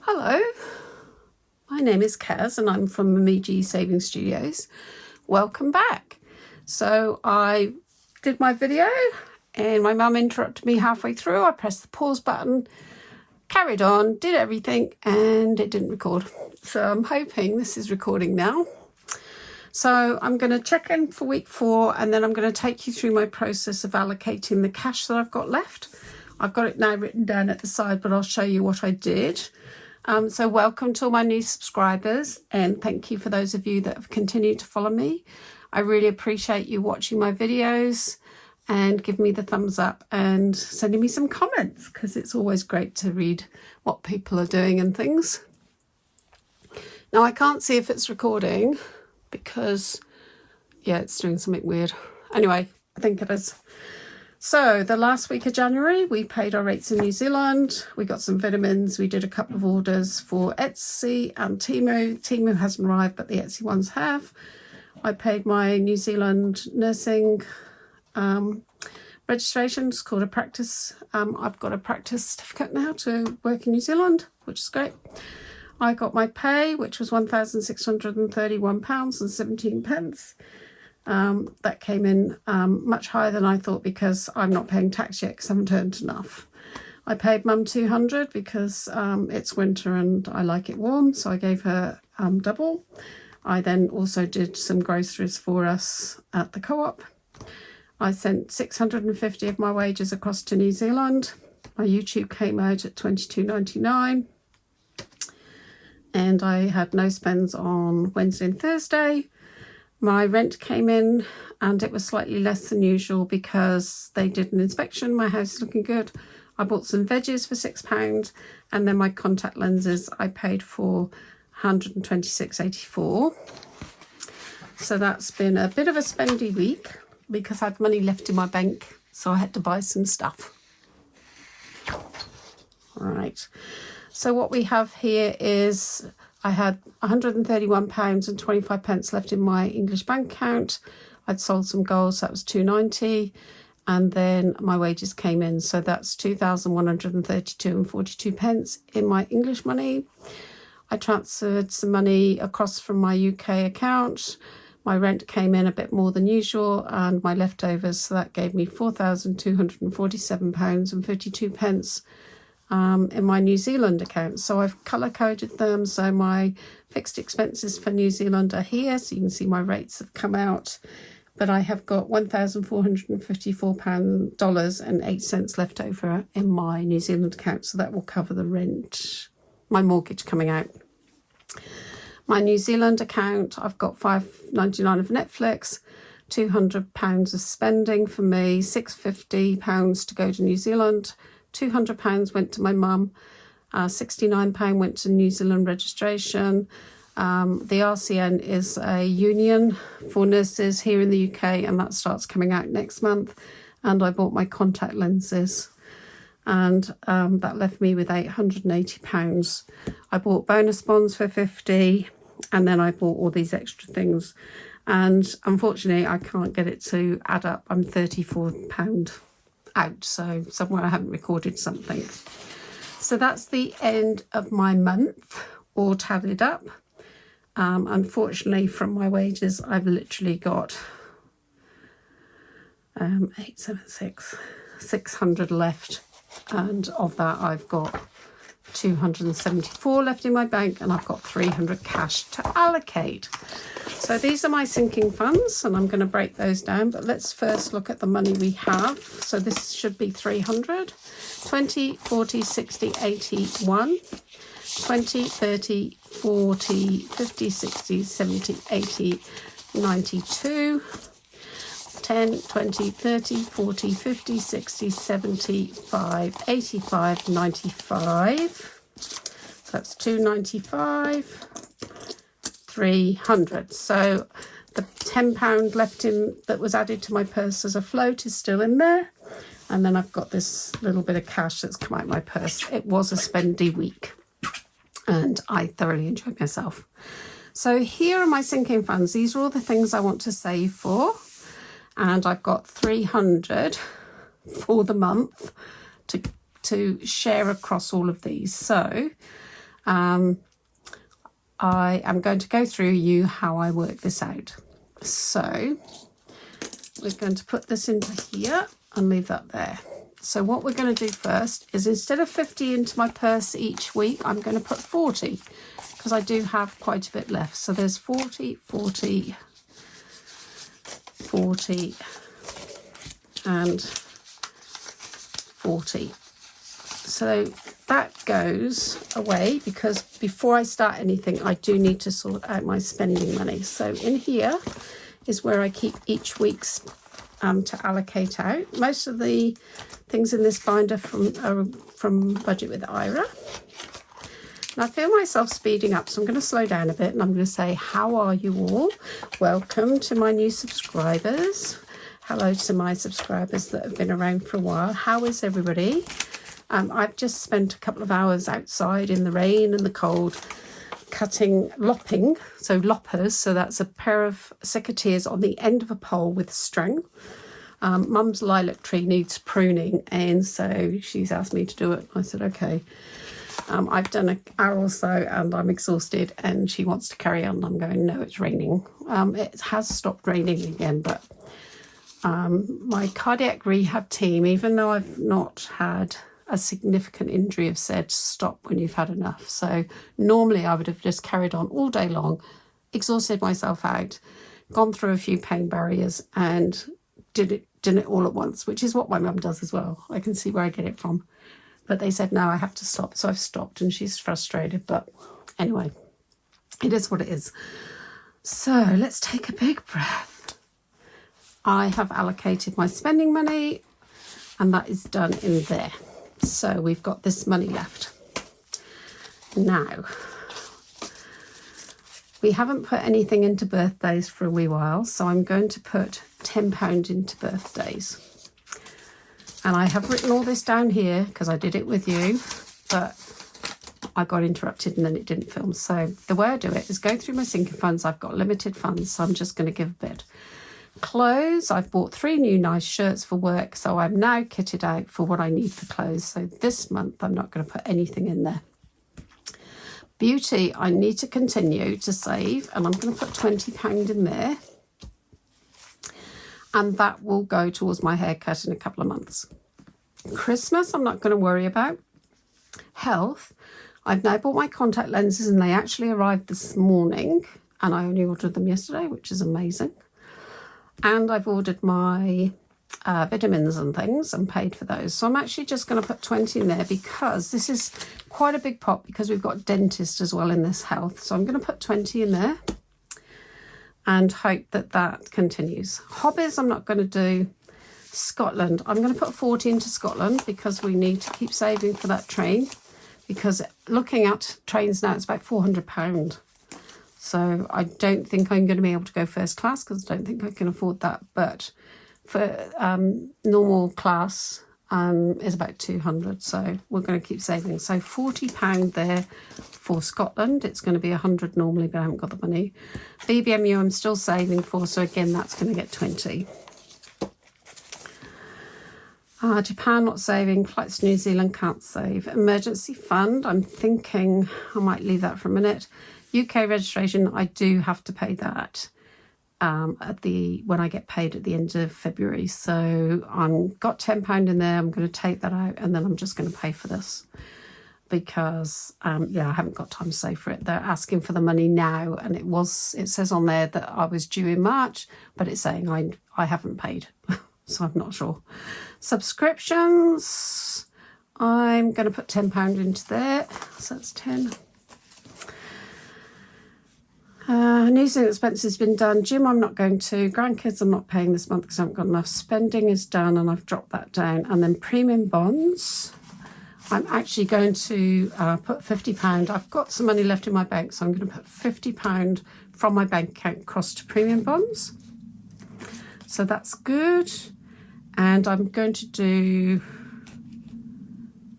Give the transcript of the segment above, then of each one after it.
Hello, my name is Kaz and I'm from Momiji Savings Studios. Welcome back. So I did my video and my mum interrupted me halfway through. I pressed the pause button, carried on, did everything, and it didn't record. So I'm hoping this is recording now. So I'm going to check in for week 4 and then I'm going to take you through my process of allocating the cash that I've got left. I've got it now written down at the side, but I'll show you what I did. So welcome to all my new subscribers, and thank you for those of you that have continued to follow me. I really appreciate you watching my videos and give me the thumbs up and sending me some comments, because it's always great to read what people are doing and things. Now I can't see if it's recording because, yeah, it's doing something weird. Anyway, I think it is. So the last week of January, we paid our rates in New Zealand. We got some vitamins. We did a couple of orders for Etsy and Temu. Temu hasn't arrived, but the Etsy ones have. I paid my New Zealand nursing registration. It's called a practice. I've got a practice certificate now to work in New Zealand, which is great. I got my pay, which was £1,631.17. That came in much higher than I thought, because I'm not paying tax yet because I haven't earned enough. I paid Mum $200 because it's winter and I like it warm, so I gave her double. I then also did some groceries for us at the co-op. I sent 650 of my wages across to New Zealand. My YouTube came out at $22.99, and I had no spends on Wednesday and Thursday. My rent came in and it was slightly less than usual because they did an inspection. My house is looking good. I bought some veggies for £6, and then my contact lenses I paid for $126.84. So that's been a bit of a spendy week because I had money left in my bank, so I had to buy some stuff. All right. So what we have here is I had £131.25 left in my English bank account. I'd sold some gold, so that was $2.90, and then my wages came in, so that's £2,132.42 in my English money. I transferred some money across from my UK account. My rent came in a bit more than usual, and my leftovers, so that gave me £4,247.52 in my New Zealand account. So I've colour coded them, so my fixed expenses for New Zealand are here, so you can see my rates have come out, but I have got $1,454.08 left over in my New Zealand account, so that will cover the rent, my mortgage coming out. My New Zealand account, I've got $5.99 of Netflix, £200 of spending for me, £650 to go to New Zealand, £200 went to my mum, £69 went to New Zealand registration. The RCN is a union for nurses here in the UK, and that starts coming out next month. And I bought my contact lenses, and that left me with £880. I bought bonus bonds for £50, and then I bought all these extra things. And unfortunately, I can't get it to add up. I'm £34 out, so somewhere I haven't recorded something. So that's the end of my month, all tallied up. Unfortunately, from my wages, I've literally got 600 left, and of that I've got 274 left in my bank, and I've got 300 cash to allocate. So these are my sinking funds, and I'm going to break those down, but let's first look at the money we have. So this should be 300, 20, 40, 60, 80, 1, 20, 30, 40, 50, 60, 70, 80, 92, 10, 20, 30, 40, 50, 60, 75, 85, 95. So that's 295, 300. So the £10 left in that was added to my purse as a float is still in there. And then I've got this little bit of cash that's come out of my purse. It was a spendy week, and I thoroughly enjoyed myself. So here are my sinking funds. These are all the things I want to save for. And I've got 300 for the month to share across all of these. So I am going to go through you how I work this out. So we're going to put this into here and leave that there. So what we're going to do first is, instead of 50 into my purse each week, I'm going to put 40, because I do have quite a bit left. So there's 40, 40, 40 and 40. So that goes away, because before I start anything, I do need to sort out my spending money. So in here is where I keep each week's to allocate out. Most of the things in this binder from Budget with Ira. And I feel myself speeding up, so I'm going to slow down a bit, and I'm going to say, how are you all? Welcome to my new subscribers. Hello to my subscribers that have been around for a while. How is everybody? I've just spent a couple of hours outside in the rain and the cold lopping, so loppers. So that's a pair of secateurs on the end of a pole with string. Mum's lilac tree needs pruning, and so she's asked me to do it. I said, okay. I've done an hour or so and I'm exhausted, and she wants to carry on. I'm going, no, it's raining. It has stopped raining again, but my cardiac rehab team, even though I've not had a significant injury, have said stop when you've had enough. So normally I would have just carried on all day long, exhausted myself out, gone through a few pain barriers and did it all at once, which is what my mum does as well. I can see where I get it from. But they said, no, I have to stop. So I've stopped, and she's frustrated. But anyway, it is what it is. So let's take a big breath. I have allocated my spending money, and that is done in there. So we've got this money left. Now, we haven't put anything into birthdays for a wee while, so I'm going to put £10 into birthdays. And I have written all this down here because I did it with you, but I got interrupted and then it didn't film. So the way I do it is go through my sinking funds. I've got limited funds, so I'm just going to give a bit. Clothes, I've bought 3 new nice shirts for work, so I'm now kitted out for what I need for clothes. So this month I'm not going to put anything in there. Beauty, I need to continue to save, and I'm going to put £20 in there. And that will go towards my haircut in a couple of months. Christmas, I'm not going to worry about. Health, I've now bought my contact lenses, and they actually arrived this morning, and I only ordered them yesterday, which is amazing. And I've ordered my vitamins and things and paid for those. So I'm actually just going to put 20 in there, because this is quite a big pot, because we've got dentist as well in this health. So I'm going to put 20 in there and hope that that continues. Hobbies, I'm not going to do. Scotland, I'm going to put 40 into Scotland, because we need to keep saving for that train, because looking at trains now, it's about £400. So I don't think I'm going to be able to go first class, because I don't think I can afford that. But for normal class is about 200. So we're going to keep saving. So £40 there for Scotland. It's going to be 100 normally, but I haven't got the money. BBMU I'm still saving for, so again that's going to get 20. Japan not saving, flights to New Zealand can't save. Emergency fund, I'm thinking I might leave that for a minute. UK registration, I do have to pay that when I get paid at the end of February. So I've got £10 in there. I'm going to take that out, and then I'm just going to pay for this, because yeah, I haven't got time to save for it. They're asking for the money now, and it says on there that I was due in March, but it's saying I haven't paid. So I'm not sure. Subscriptions, I'm going to put £10 into there. So that's 10. New Zealand expenses has been done. Gym, I'm not going to. Grandkids, I'm not paying this month because I haven't got enough. Spending is done, and I've dropped that down. And then premium bonds, I'm actually going to put £50. I've got some money left in my bank, so I'm going to put £50 from my bank account across to premium bonds. So that's good. And I'm going to do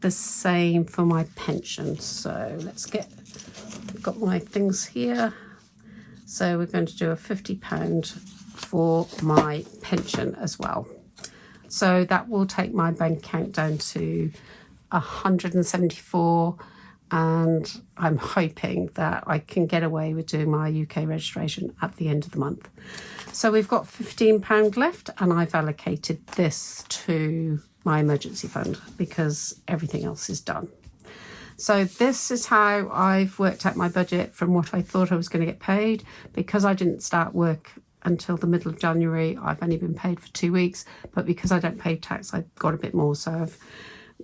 the same for my pension. So I've got my things here. So we're going to do a £50 for my pension as well. So that will take my bank account down to 174 and I'm hoping that I can get away with doing my UK registration at the end of the month. So we've got £15 left, and I've allocated this to my emergency fund because everything else is done. So this is how I've worked out my budget from what I thought I was going to get paid. Because I didn't start work until the middle of January, I've only been paid for 2 weeks, but because I don't pay tax, I've got a bit more. So I've,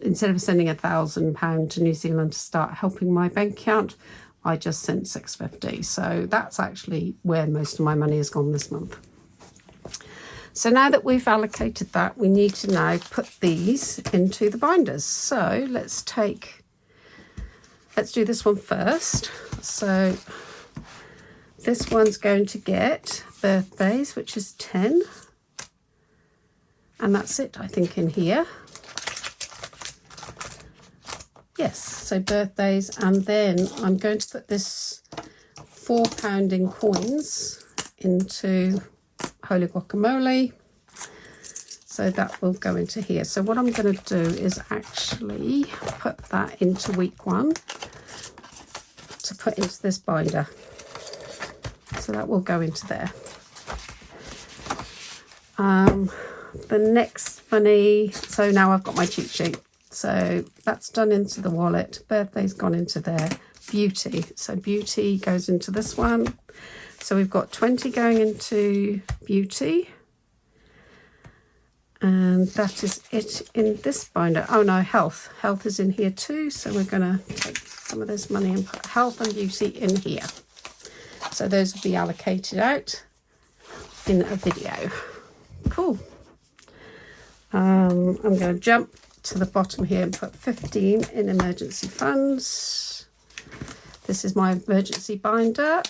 instead of sending £1,000 to New Zealand to start helping my bank account, I just sent $650. So that's actually where most of my money has gone this month. So now that we've allocated that, we need to now put these into the binders. So let's do this one first. So this one's going to get birthdays, which is 10. And that's it, I think, in here. Yes, so birthdays. And then I'm going to put this £4 in coins into Holy Guacamole. So that will go into here. So what I'm going to do is actually put that into week 1 to put into this binder. So that will go into there. The next money, so now I've got my cheat sheet. So that's done into the wallet. Birthday's gone into there. Beauty. So beauty goes into this one. So we've got 20 going into beauty. And that is it in this binder. Oh no, health. Health is in here too. So we're going to take some of this money and put health and beauty in here. So those will be allocated out in a video. Cool. I'm going to jump to the bottom here and put 15 in emergency funds. This is my emergency binder.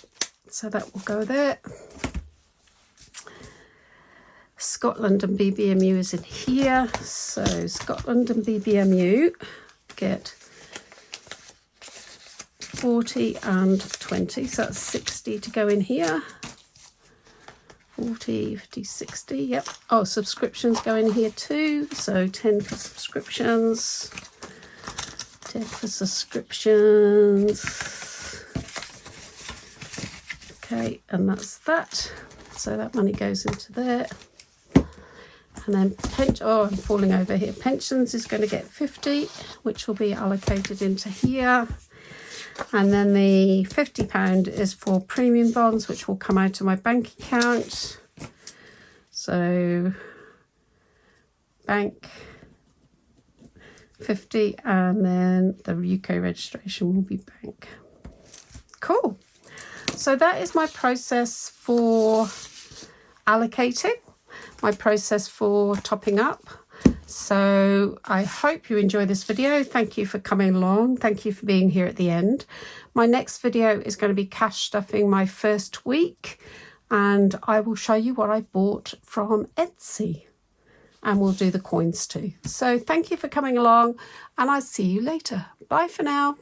So that will go there. Scotland and BBMU is in here. So Scotland and BBMU get 40 and 20. So that's 60 to go in here. 40, 50, 60. Yep. Oh, subscriptions go in here too. So 10 for subscriptions. 10 for subscriptions. Okay, and that's that. So that money goes into there. And then I'm falling over here. Pensions is going to get 50, which will be allocated into here. And then the £50 is for premium bonds, which will come out of my bank account. So bank 50, and then the UK registration will be bank. Cool. So that is my process for allocating, my process for topping up. So I hope you enjoy this video. Thank you for coming along. Thank you for being here at the end. My next video is going to be cash stuffing my first week, and I will show you what I bought from Etsy, and we'll do the coins too. So thank you for coming along, and I'll see you later. Bye for now.